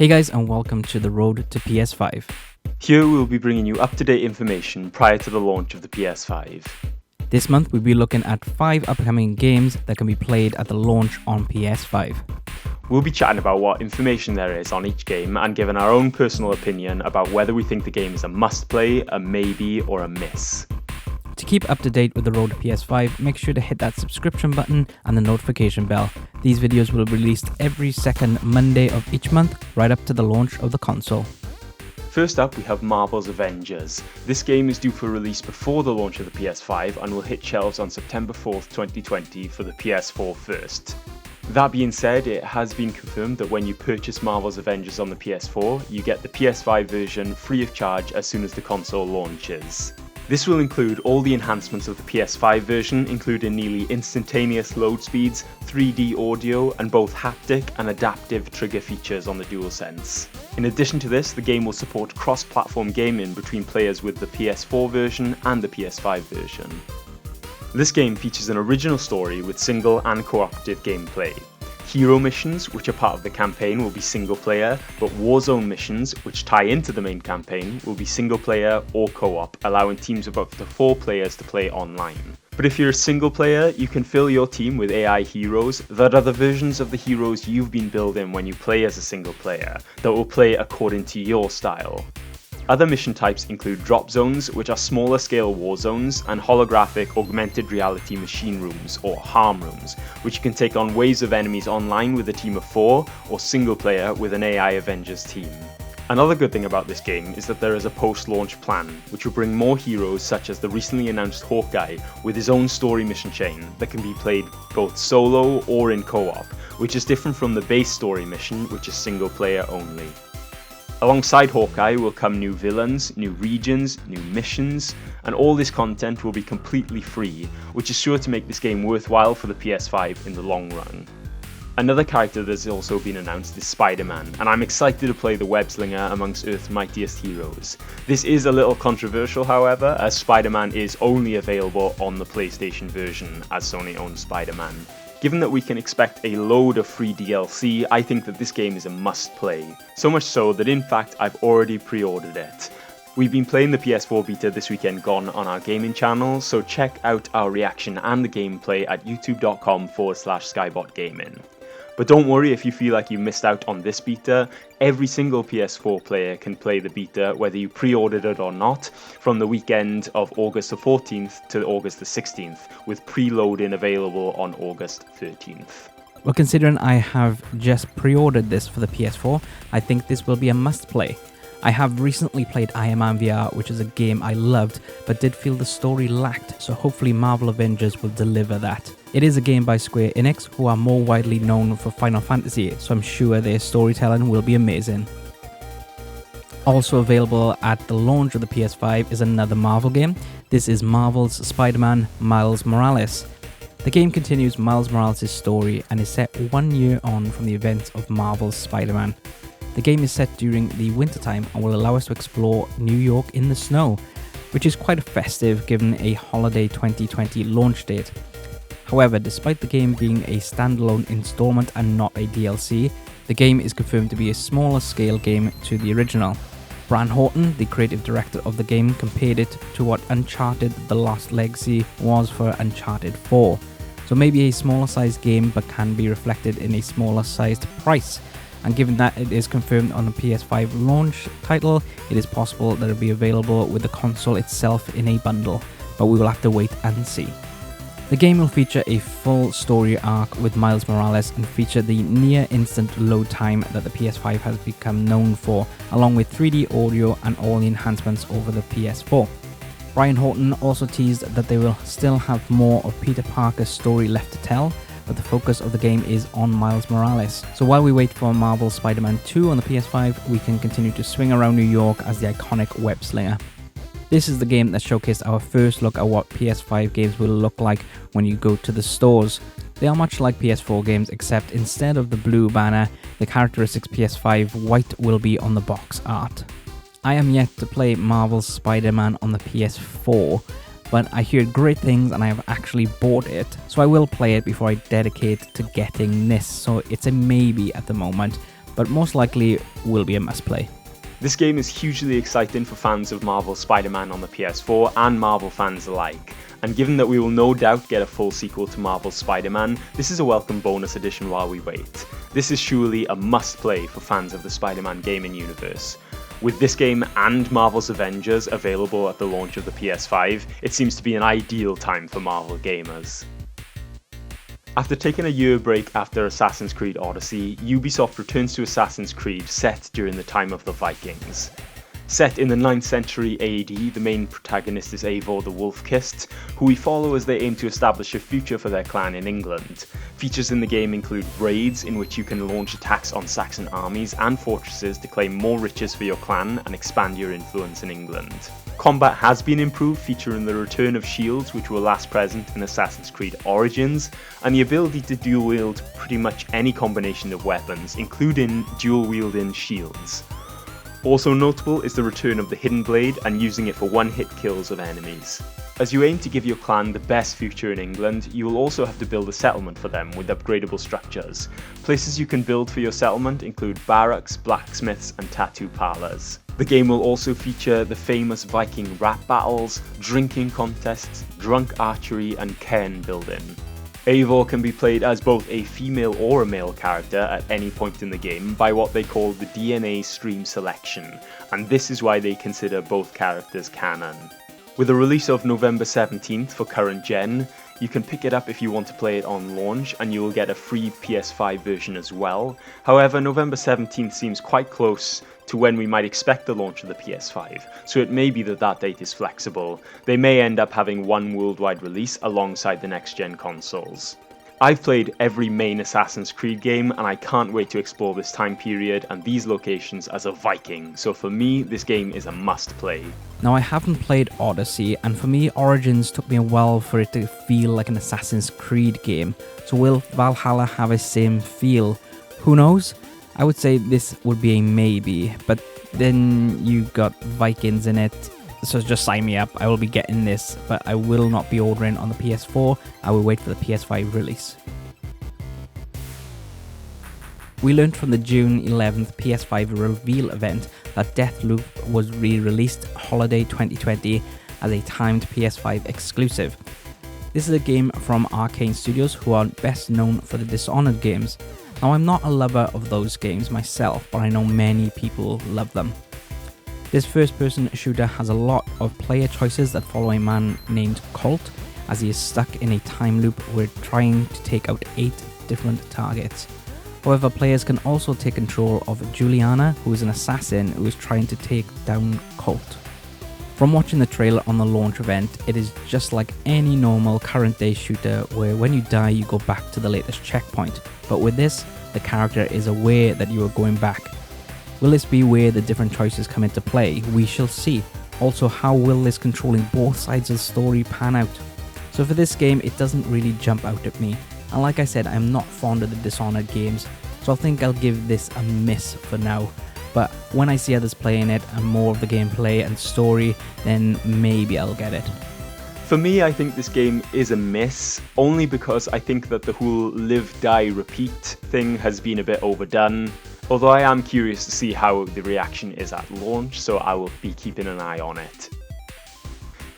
Hey guys, and welcome to the road to PS5. Here we'll be bringing you up-to-date information prior to the launch of the PS5. This month we'll be looking at 5 upcoming games that can be played at the launch on PS5. We'll be chatting about what information there is on each game and giving our own personal opinion about whether we think the game is a must-play, a maybe, or a miss. To keep up to date with the road to PS5, make sure to hit that subscription button and the notification bell. These videos will be released every second Monday of each month, right up to the launch of the console. First up, we have Marvel's Avengers. This game is due for release before the launch of the PS5 and will hit shelves on September 4th, 2020 for the PS4 first. That being said, it has been confirmed that when you purchase Marvel's Avengers on the PS4, you get the PS5 version free of charge as soon as the console launches. This will include all the enhancements of the PS5 version, including nearly instantaneous load speeds, 3D audio, and both haptic and adaptive trigger features on the DualSense. In addition to this, the game will support cross-platform gaming between players with the PS4 version and the PS5 version. This game features an original story with single and cooperative gameplay. Hero missions, which are part of the campaign, will be single player, but Warzone missions, which tie into the main campaign, will be single player or co-op, allowing teams of up to 4 players to play online. But if you're a single player, you can fill your team with AI heroes that are the versions of the heroes you've been building when you play as a single player, that will play according to your style. Other mission types include drop zones, which are smaller scale war zones, and holographic augmented reality machine rooms, or harm rooms, which you can take on waves of enemies online with a team of 4, or single player with an AI Avengers team. Another good thing about this game is that there is a post-launch plan, which will bring more heroes such as the recently announced Hawkeye with his own story mission chain that can be played both solo or in co-op, which is different from the base story mission, which is single player only. Alongside Hawkeye will come new villains, new regions, new missions, and all this content will be completely free, which is sure to make this game worthwhile for the PS5 in the long run. Another character that has also been announced is SpiderMan, and I'm excited to play the web-slinger amongst Earth's mightiest heroes. This is a little controversial, however, as SpiderMan is only available on the PlayStation version, as Sony owns SpiderMan. Given that we can expect a load of free DLC, I think that this game is a must-play. So much so that in fact I've already pre-ordered it. We've been playing the PS4 beta this weekend gone on our gaming channel, so check out our reaction and the gameplay at youtube.com/skybotgaming. But don't worry if you feel like you missed out on this beta. Every single PS4 player can play the beta, whether you pre-ordered it or not, from the weekend of August the 14th to August the 16th, with preloading available on August 13th. Well, considering I have just pre-ordered this for the PS4, I think this will be a must-play. I have recently played Iron Man VR, which is a game I loved, but did feel the story lacked, so hopefully Marvel Avengers will deliver that. It is a game by Square Enix, who are more widely known for Final Fantasy, so I'm sure their storytelling will be amazing. Also available at the launch of the PS5 is another Marvel game. This is Marvel's Spider-Man Miles Morales. The game continues Miles Morales' story and is set 1 year on from the events of Marvel's Spider-Man. The game is set during the wintertime and will allow us to explore New York in the snow, which is quite festive given a holiday 2020 launch date. However, despite the game being a standalone installment and not a DLC, the game is confirmed to be a smaller scale game to the original. Brian Horton, the creative director of the game, compared it to what Uncharted The Lost Legacy was for Uncharted 4. So maybe a smaller sized game but can be reflected in a smaller sized price. And given that it is confirmed on the PS5 launch title, it is possible that it will be available with the console itself in a bundle, but we will have to wait and see. The game will feature a full story arc with Miles Morales and feature the near instant load time that the PS5 has become known for, along with 3D audio and all the enhancements over the PS4. Brian Horton also teased that they will still have more of Peter Parker's story left to tell, but the focus of the game is on Miles Morales. So while we wait for Marvel's Spider-Man 2 on the PS5, we can continue to swing around New York as the iconic web slinger. This is the game that showcased our first look at what PS5 games will look like when you go to the stores. They are much like PS4 games, except instead of the blue banner, the characteristics PS5 white will be on the box art. I am yet to play Marvel's Spider-Man on the PS4, but I heard great things and I have actually bought it, so I will play it before I dedicate to getting this, so it's a maybe at the moment, but most likely will be a must-play. This game is hugely exciting for fans of Marvel's Spider-Man on the PS4 and Marvel fans alike, and given that we will no doubt get a full sequel to Marvel's Spider-Man, this is a welcome bonus addition while we wait. This is surely a must-play for fans of the Spider-Man gaming universe. With this game and Marvel's Avengers available at the launch of the PS5, it seems to be an ideal time for Marvel gamers. After taking a year break after Assassin's Creed Odyssey, Ubisoft returns to Assassin's Creed set during the time of the Vikings. Set in the 9th century AD, the main protagonist is Eivor the Wolf-Kissed, who we follow as they aim to establish a future for their clan in England. Features in the game include raids in which you can launch attacks on Saxon armies and fortresses to claim more riches for your clan and expand your influence in England. Combat has been improved, featuring the return of shields which were last present in Assassin's Creed Origins, and the ability to dual wield pretty much any combination of weapons, including dual wielding shields. Also notable is the return of the Hidden Blade and using it for one-hit kills of enemies. As you aim to give your clan the best future in England, you will also have to build a settlement for them with upgradable structures. Places you can build for your settlement include barracks, blacksmiths and tattoo parlours. The game will also feature the famous Viking rap battles, drinking contests, drunk archery and cairn building. Eivor can be played as both a female or a male character at any point in the game by what they call the DNA stream selection, and this is why they consider both characters canon. With the release of November 17th for current gen, you can pick it up if you want to play it on launch, and you will get a free PS5 version as well. However, November 17th seems quite close to when we might expect the launch of the PS5, so it may be that that date is flexible. They may end up having one worldwide release alongside the next-gen consoles. I've played every main Assassin's Creed game, and I can't wait to explore this time period and these locations as a Viking, so for me, this game is a must-play. Now, I haven't played Odyssey, and for me, Origins took me a while for it to feel like an Assassin's Creed game, so will Valhalla have a same feel? Who knows? I would say this would be a maybe, but then you got Vikings in it, so just sign me up. I will be getting this, but I will not be ordering on the PS4. I will wait for the PS5 release. We learned from the June 11th PS5 reveal event that Deathloop was re-released holiday 2020 as a timed PS5 exclusive. This is a game from Arcane Studios, who are best known for the Dishonored games. Now, I'm not a lover of those games myself, but I know many people love them. This first-person shooter has a lot of player choices that follow a man named Colt, as he is stuck in a time loop where trying to take out 8 different targets. However, players can also take control of Juliana, who is an assassin who is trying to take down Colt. From watching the trailer on the launch event, it is just like any normal current day shooter where when you die you go back to the latest checkpoint, but with this, the character is aware that you are going back. Will this be where the different choices come into play? We shall see. Also, how will this controlling both sides of the story pan out? So for this game, it doesn't really jump out at me, and like I said, I'm not fond of the Dishonored games, so I think I'll give this a miss for now. But when I see others playing it and more of the gameplay and story, then maybe I'll get it. For me, I think this game is a miss, only because I think that the whole live, die, repeat thing has been a bit overdone. Although I am curious to see how the reaction is at launch, so I will be keeping an eye on it.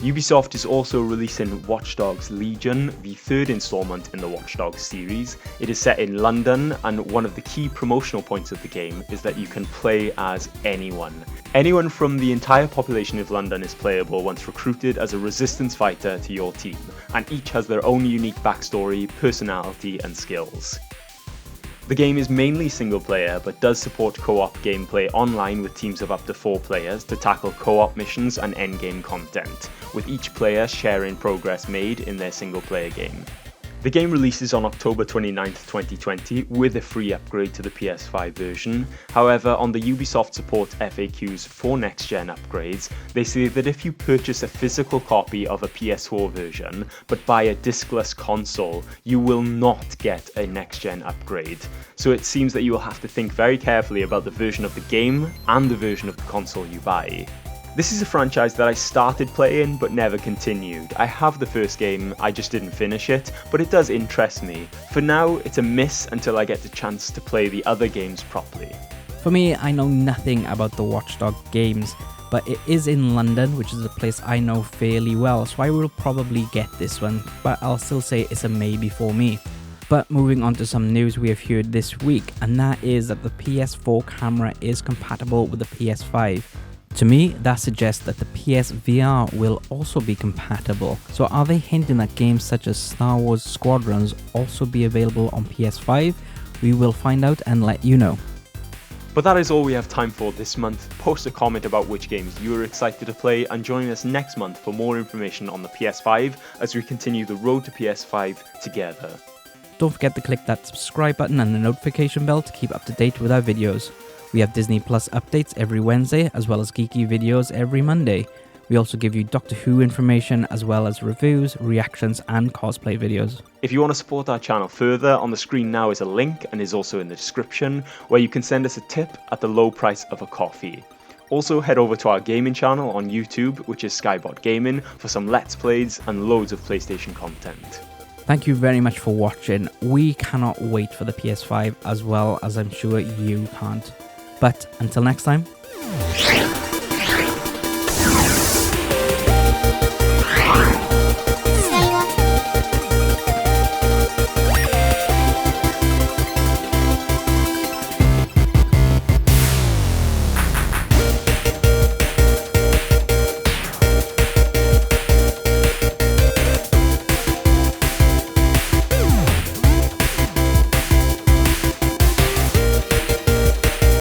Ubisoft is also releasing Watch Dogs Legion, the third installment in the Watch Dogs series. It is set in London, and one of the key promotional points of the game is that you can play as anyone. Anyone from the entire population of London is playable once recruited as a resistance fighter to your team, and each has their own unique backstory, personality and skills. The game is mainly single player, but does support co-op gameplay online with teams of up to 4 players to tackle co-op missions and endgame content, with each player sharing progress made in their single player game. The game releases on October 29th, 2020 with a free upgrade to the PS5 version. However, on the Ubisoft support FAQs for next-gen upgrades, they say that if you purchase a physical copy of a PS4 version, but buy a discless console, you will not get a next-gen upgrade. So it seems that you will have to think very carefully about the version of the game and the version of the console you buy. This is a franchise that I started playing but never continued. I have the first game, I just didn't finish it, but it does interest me. For now, it's a miss until I get the chance to play the other games properly. For me, I know nothing about the Watch Dogs games, but it is in London, which is a place I know fairly well, so I will probably get this one, but I'll still say it's a maybe for me. But moving on to some news we have heard this week, and that is that the PS4 camera is compatible with the PS5. To me, that suggests that the PSVR will also be compatible. So are they hinting that games such as Star Wars Squadrons also be available on PS5? We will find out and let you know. But that is all we have time for this month. Post a comment about which games you are excited to play and join us next month for more information on the PS5 as we continue the road to PS5 together. Don't forget to click that subscribe button and the notification bell to keep up to date with our videos. We have Disney Plus updates every Wednesday as well as geeky videos every Monday. We also give you Doctor Who information as well as reviews, reactions and cosplay videos. If you want to support our channel further, on the screen now is a link and is also in the description where you can send us a tip at the low price of a coffee. Also head over to our gaming channel on YouTube, which is Skybot Gaming, for some Let's Plays and loads of PlayStation content. Thank you very much for watching. We cannot wait for the PS5 as well as I'm sure you can't. But until next time.